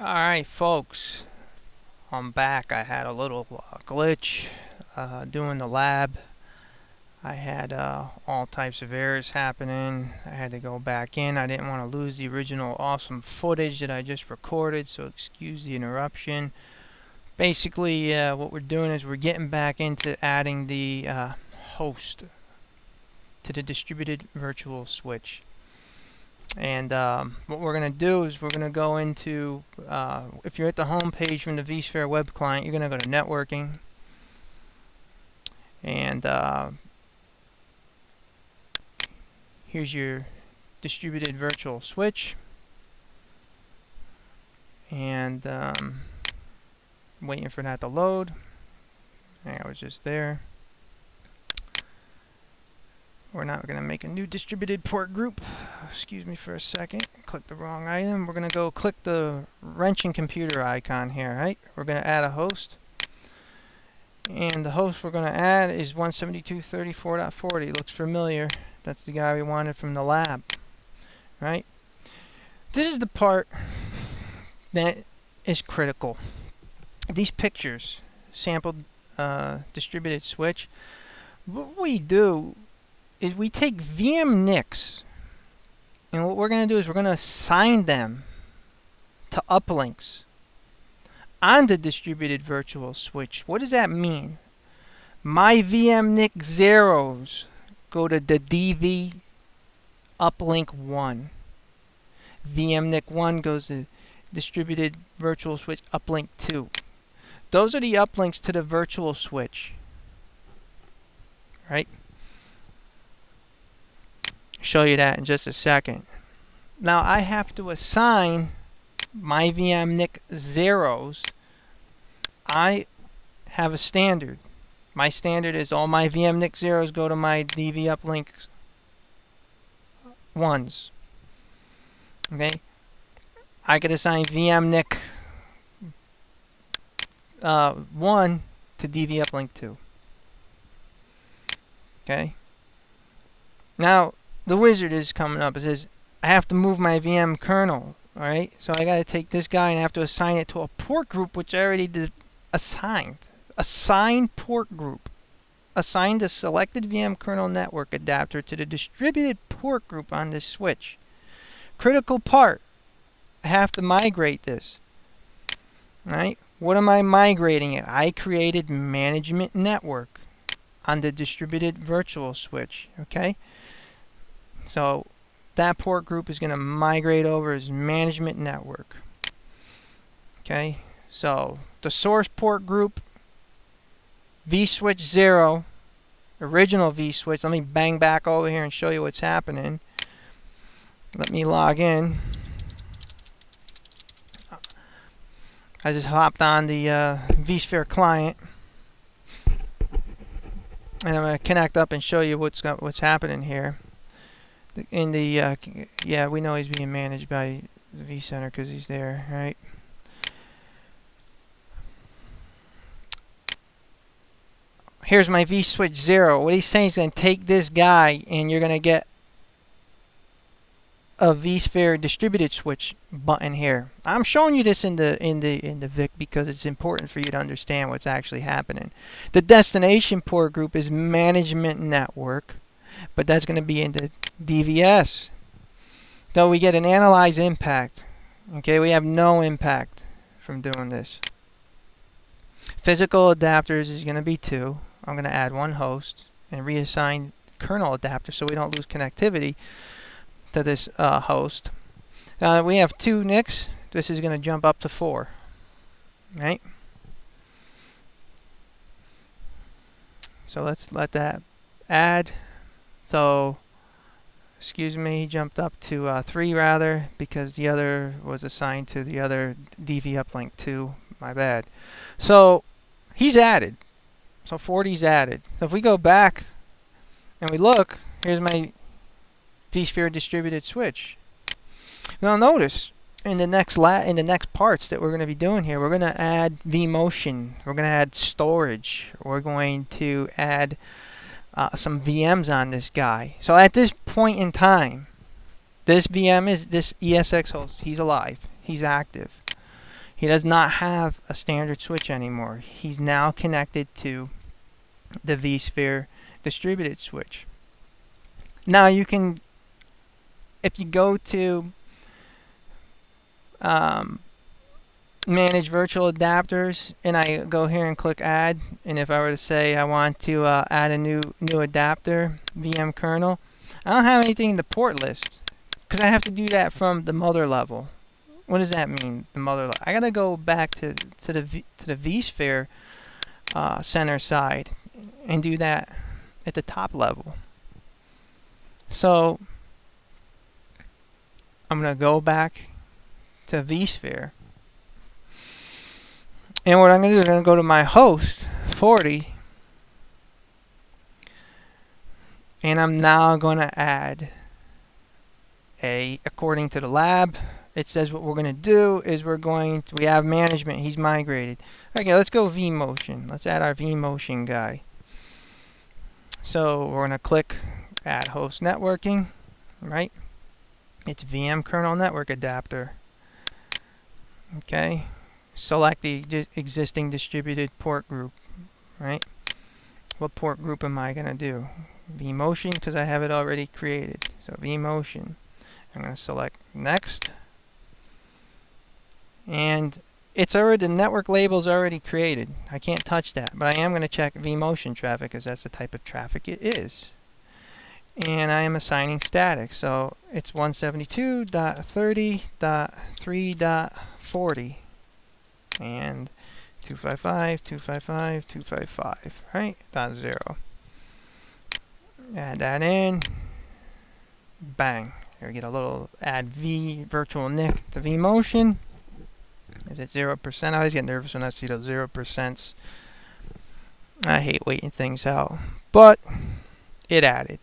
Alright folks, I'm back. I had a little glitch doing the lab. I had all types of errors happening. I had to go back in. I didn't want to lose the original awesome footage that I just recorded, so excuse the interruption. Basically, what we're doing is we're getting back into adding the host to the distributed virtual switch. And what we're going to do is we're going to go into, if you're at the home page from the vSphere web client, you're going to go to networking. And here's your distributed virtual switch. And waiting for that to load. I was just there. We're now going to make a new distributed port group. Excuse me for a second. Click the wrong item. We're going to go click the wrenching computer icon here, right? We're going to add a host. And the host we're going to add is 172.34.40. Looks familiar. That's the guy we wanted from the lab, right? This is the part that is critical. These pictures, sampled distributed switch, what we do is we take VM NICs, and what we're going to do is we're going to assign them to uplinks on the distributed virtual switch. What does that mean? My VM NIC zeros go to the DV uplink 1. VM NIC 1 goes to distributed virtual switch uplink 2. Those are the uplinks to the virtual switch, right? Show you that in just a second. Now I have to assign my VM NIC zeros. I have a standard. My standard is all my VM NIC zeros go to my DV uplink 1s. Okay? I could assign VM NIC 1 to DV uplink 2. Okay? Now the wizard is coming up. It says I have to move my VM kernel. Alright, so I gotta take this guy and I have to assign it to a port group which I already did assigned. Assign port group. Assign the selected VM kernel network adapter to the distributed port group on this switch. Critical part. I have to migrate this. Alright, what am I migrating it? I created management network on the distributed virtual switch. Okay? So that port group is going to migrate over as management network. Okay, so the source port group, vSwitch 0, original vSwitch. Let me bang back over here and show you what's happening. Let me log in. I just hopped on the vSphere client. And I'm going to connect up and show you what's happening here. In the yeah, we know he's being managed by the vCenter because he's there, right? Here's my vSwitch 0. What he's saying is going to take this guy, and you're going to get a vSphere distributed switch button here. I'm showing you this in the VIC because it's important for you to understand what's actually happening. The destination port group is management network, but that's going to be in the DVS. Though we get an analyze impact. Okay, we have no impact from doing this. Physical adapters is going to be 2. I'm going to add 1 host and reassign kernel adapter so we don't lose connectivity to this host. We have 2 NICs. This is going to jump up to 4. Right? So let's let that add. So, excuse me, he jumped up to 3 rather, because the other was assigned to the other DV uplink 2. My bad. So, he's added. So 40's added. So if we go back and we look, here's my vSphere distributed switch. Now notice in the next parts that we're going to be doing here, we're going to add vMotion. We're going to add storage. We're going to add some VMs on this guy. So at this point in time, this VM is this ESX host. He's alive. He's active. He does not have a standard switch anymore. He's now connected to the vSphere distributed switch. Now you can, if you go to manage virtual adapters, and I go here and click add, and if I were to say I want to add a new adapter, VM kernel, I don't have anything in the port list because I have to do that from the mother level. What does that mean, the mother level? I gotta go back to the vSphere center side and do that at the top level. So I'm gonna go back to vSphere, and what I'm gonna do is I'm gonna go to my host 40, and I'm now gonna add according to the lab. It says what we're going to do is we have management, he's migrated. Okay, let's go vMotion. Let's add our vMotion guy. So we're going to click add host networking, right? It's VM kernel network adapter. Okay, select the existing distributed port group, right? What port group am I going to do? vMotion, because I have it already created. So vMotion. I'm going to select next. And it's already, the network label is already created. I can't touch that, but I am going to check vMotion traffic because that's the type of traffic it is. And I am assigning static, so it's 172.30.3.40 and 255.255.255, right? .0. Add that in. Bang. Here we get a little add virtual NIC to vMotion. Is it 0%? I always get nervous when I see those 0%. I hate waiting things out. But it added.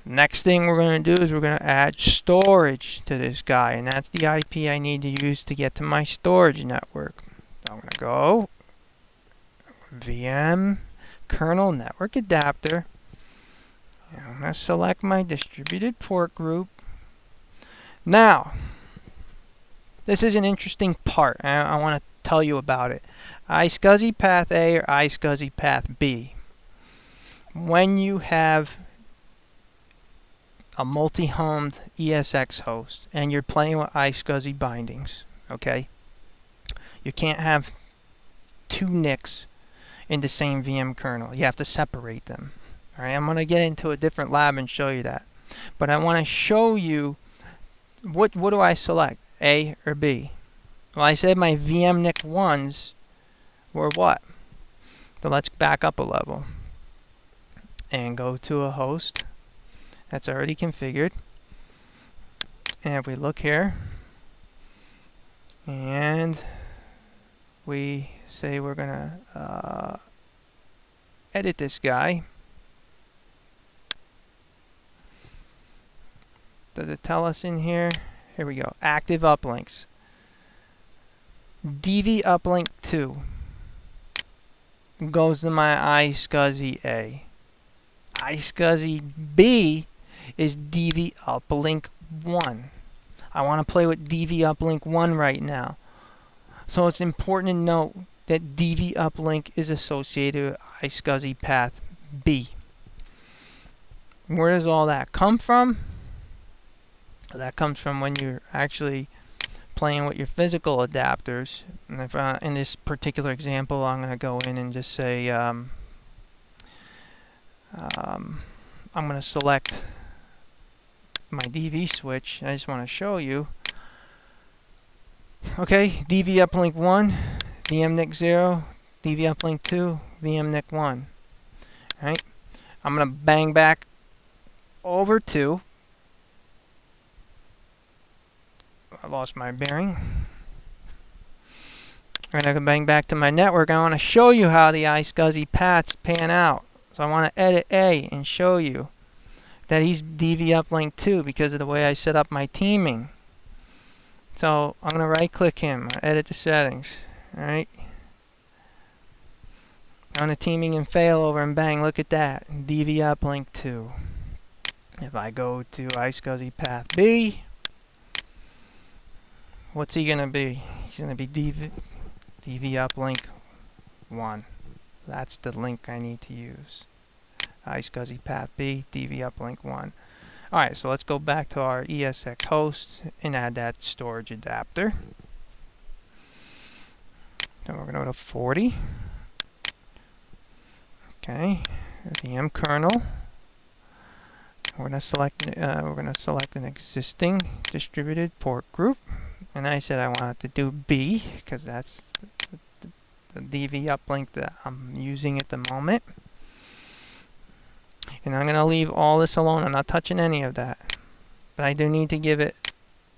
Next thing we're going to do is we're going to add storage to this guy. And that's the IP I need to use to get to my storage network. So I'm going to go VM kernel network adapter. And I'm going to select my distributed port group. Now, this is an interesting part. I want to tell you about it. iSCSI path A or iSCSI path B. When you have a multi-homed ESX host and you're playing with iSCSI bindings, okay? You can't have two NICs in the same VM kernel. You have to separate them. All right, I'm going to get into a different lab and show you that. But I want to show you what do I select, A or B? Well, I said my VM NIC 1s were what? So let's back up a level and go to a host that's already configured. And if we look here and we say we're going to edit this guy, does it tell us in here? Here we go. Active uplinks. DV uplink 2 goes to my iSCSI A. iSCSI B is DV uplink 1. I want to play with DV uplink 1 right now. So it's important to note that DV uplink is associated with iSCSI path B. Where does all that come from? That comes from when you're actually playing with your physical adapters. And if in this particular example, I'm going to go in and just say I'm going to select my DV switch. I just want to show you. Okay, DV uplink 1, VM NIC 0, DV uplink 2, VM NIC 1. Right? I'm going to bang back over to. I lost my bearing. I'm going to bang back to my network. I want to show you how the iSCSI paths pan out. So I want to edit A and show you that he's DV uplink 2 because of the way I set up my teaming. So I'm going to right click him, edit the settings. Alright. On the teaming and failover, and bang, look at that. DV uplink 2. If I go to iSCSI path B, what's he going to be? is going to be DV uplink 1. That's the link I need to use. iSCSI path B, DV uplink 1. Alright, so let's go back to our ESX host and add that storage adapter. Then we're going to go to 40. Okay, VM kernel. We're going to select an existing distributed port group, and I said I wanted to do B because that's the DV uplink that I'm using at the moment. And I'm going to leave all this alone. I'm not touching any of that, but I do need to give it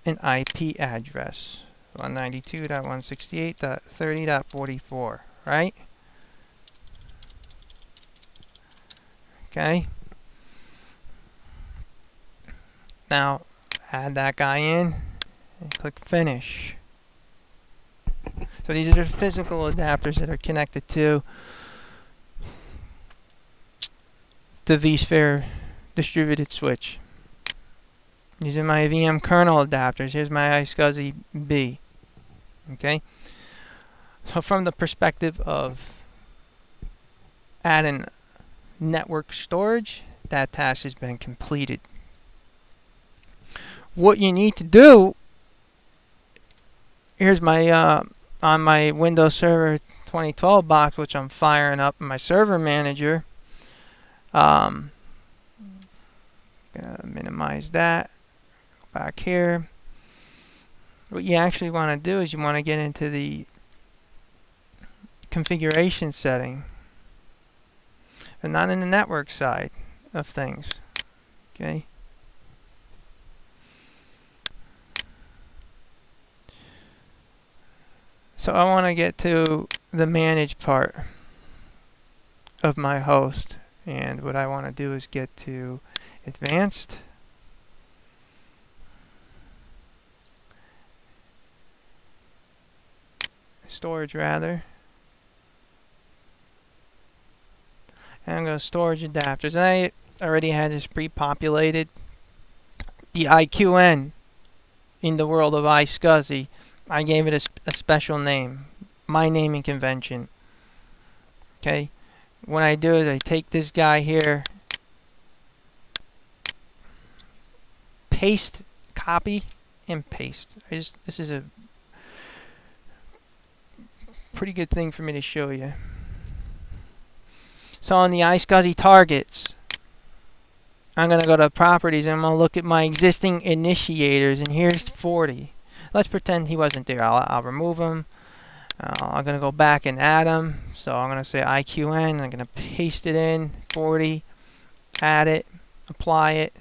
an IP address: 192.168.30.44, right? Okay. Now add that guy in and click finish. So these are the physical adapters that are connected to the vSphere distributed switch. These are my VM kernel adapters. Here's my iSCSI B. Okay. So from the perspective of adding network storage, that task has been completed. What you need to do, here's my on my Windows Server 2012 box, which I'm firing up in my server manager. Gonna minimize that. Go back here. What you actually want to do is you want to get into the configuration setting, and not in the network side of things. Okay. So I want to get to the manage part of my host, and what I want to do is get to advanced, storage rather, and I'm going to storage adapters. And I already had this pre-populated. The IQN in the world of iSCSI, I gave it a special name, my naming convention. Okay, what I do is I take this guy here, paste, copy, and paste. This is a pretty good thing for me to show you. So on the iSCSI targets, I'm going to go to properties and I'm going to look at my existing initiators, and here's 40. Let's pretend he wasn't there. I'll remove him. I'm going to go back and add him. So I'm going to say IQN. I'm going to paste it in, 40, add it, apply it.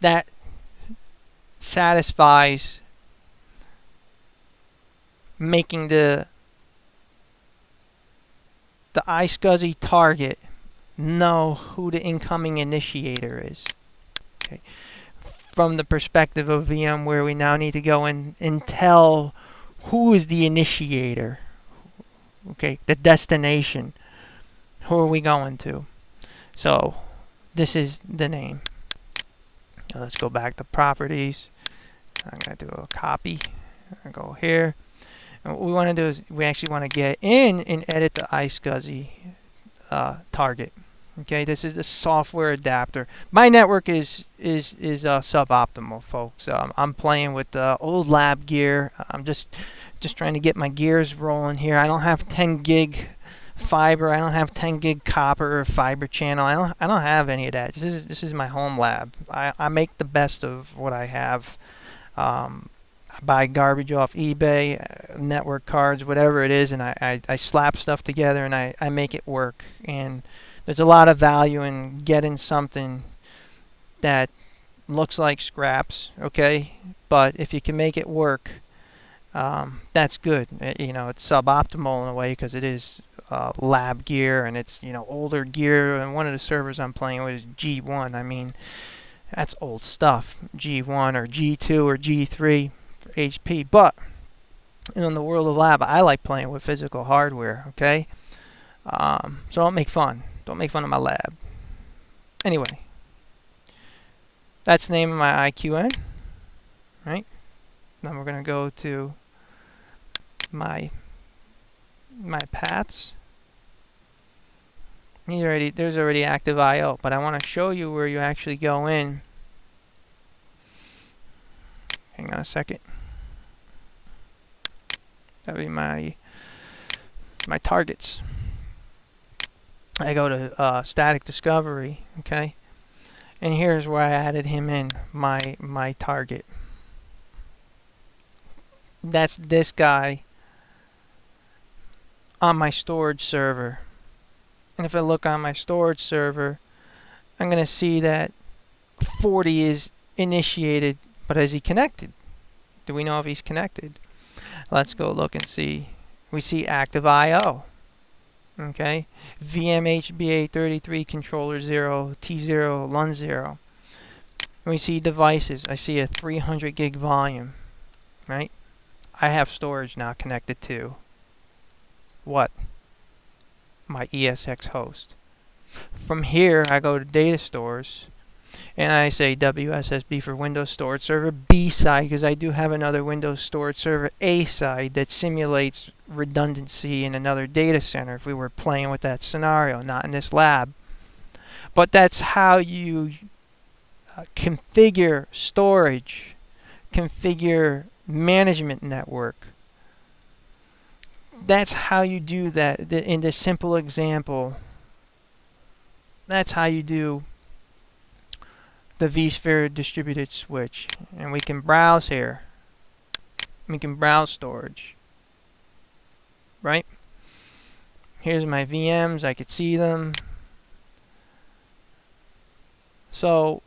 That satisfies making the iSCSI target know who the incoming initiator is. Okay. From the perspective of VMware, we now need to go in and tell who is the initiator. Okay, the destination. Who are we going to? So this is the name. Now let's go back to properties. I'm going to do a copy. I go here. And what we want to do is we actually want to get in and edit the iSCSI target. Okay, this is the software adapter. My network is suboptimal, folks. I'm playing with the old lab gear. I'm just trying to get my gears rolling here. I don't have 10 gig fiber. I don't have 10 gig copper or fiber channel. I don't have any of that. This is my home lab. I make the best of what I have. I buy garbage off eBay, network cards, whatever it is, and I slap stuff together and I make it work. And there's a lot of value in getting something that looks like scraps, okay? But if you can make it work, that's good. You know, it's suboptimal in a way because it is lab gear and it's, you know, older gear. And one of the servers I'm playing with is G1. I mean, that's old stuff. G1 or G2 or G3 for HP. But in the world of lab, I like playing with physical hardware, okay? So don't make fun. Don't make fun of my lab. Anyway, that's the name of my IQN, right? Then we're going to go to my paths. There's already active I/O, but I want to show you where you actually go in. Hang on a second. That'll be my targets. I go to static discovery, okay, and here's where I added him in, my target. That's this guy on my storage server. And if I look on my storage server, I'm going to see that 40 is initiated, but is he connected? Do we know if he's connected? Let's go look and see. We see active I/O. Okay, VMHBA33 controller 0, T0, LUN 0. We see devices. I see a 300 gig volume, right? I have storage now connected to what? My ESX host. From here, I go to data stores, and I say WSSB for Windows Storage Server B side, because I do have another Windows Storage Server A side that simulates redundancy in another data center if we were playing with that scenario, not in this lab. But that's how you configure storage, configure management network. That's how you do that. In this simple example, that's how you do the vSphere distributed switch. And we can browse here. We can browse storage. Right? Here's my VMs. I could see them. So,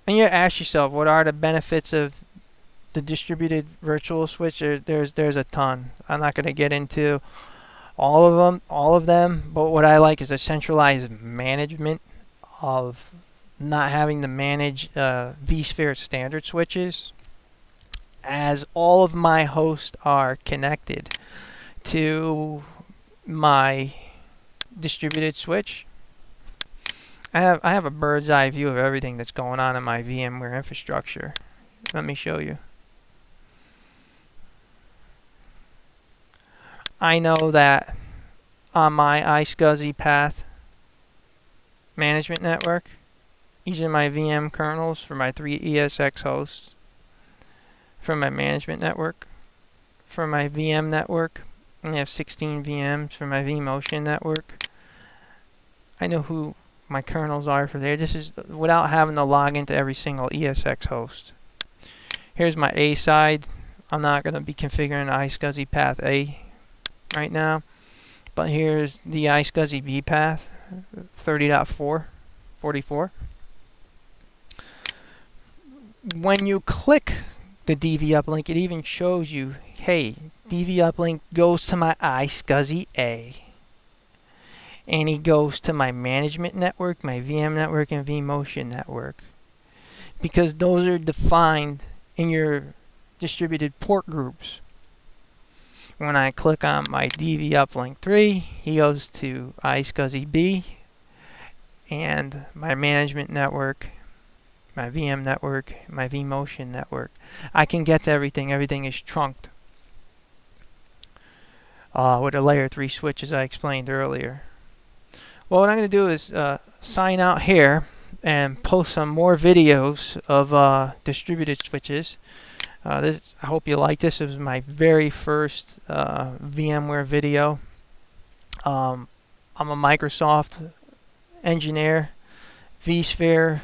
and you ask yourself, what are the benefits of the distributed virtual switch? There's a ton. I'm not going to get into all of them, but what I like is a centralized management of not having to manage vSphere standard switches, as all of my hosts are connected to my distributed switch. I have a bird's eye view of everything that's going on in my VMware infrastructure. Let me show you. I know that on my iSCSI path management network, these are my VM kernels for my 3 ESX hosts, for my management network, for my VM network. I have 16 VMs for my vMotion network. I know who my kernels are for there. This is without having to log into every single ESX host. Here's my A side. I'm not going to be configuring iSCSI path A right now, but here's the iSCSI B path 30.444. When you click the DV uplink, it even shows you, hey, DV uplink goes to my iSCSI A, and he goes to my management network, my VM network, and vMotion network, because those are defined in your distributed port groups. When I click on my DV uplink 3, he goes to iSCSI B, and my management network, my VM network, my vMotion network. I can get to everything. Everything is trunked with a layer 3 switch, as I explained earlier. Well, what I'm going to do is sign out here and post some more videos of distributed switches. I hope you like this. It was my very first VMware video. I'm a Microsoft engineer, vSphere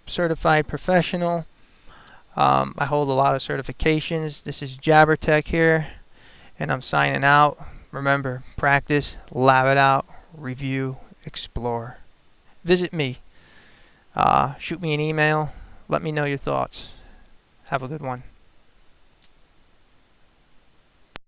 certified professional. I hold a lot of certifications. This is JabberTech here, and I'm signing out. Remember, practice, lab it out, review, explore. Visit me. Shoot me an email. Let me know your thoughts. Have a good one.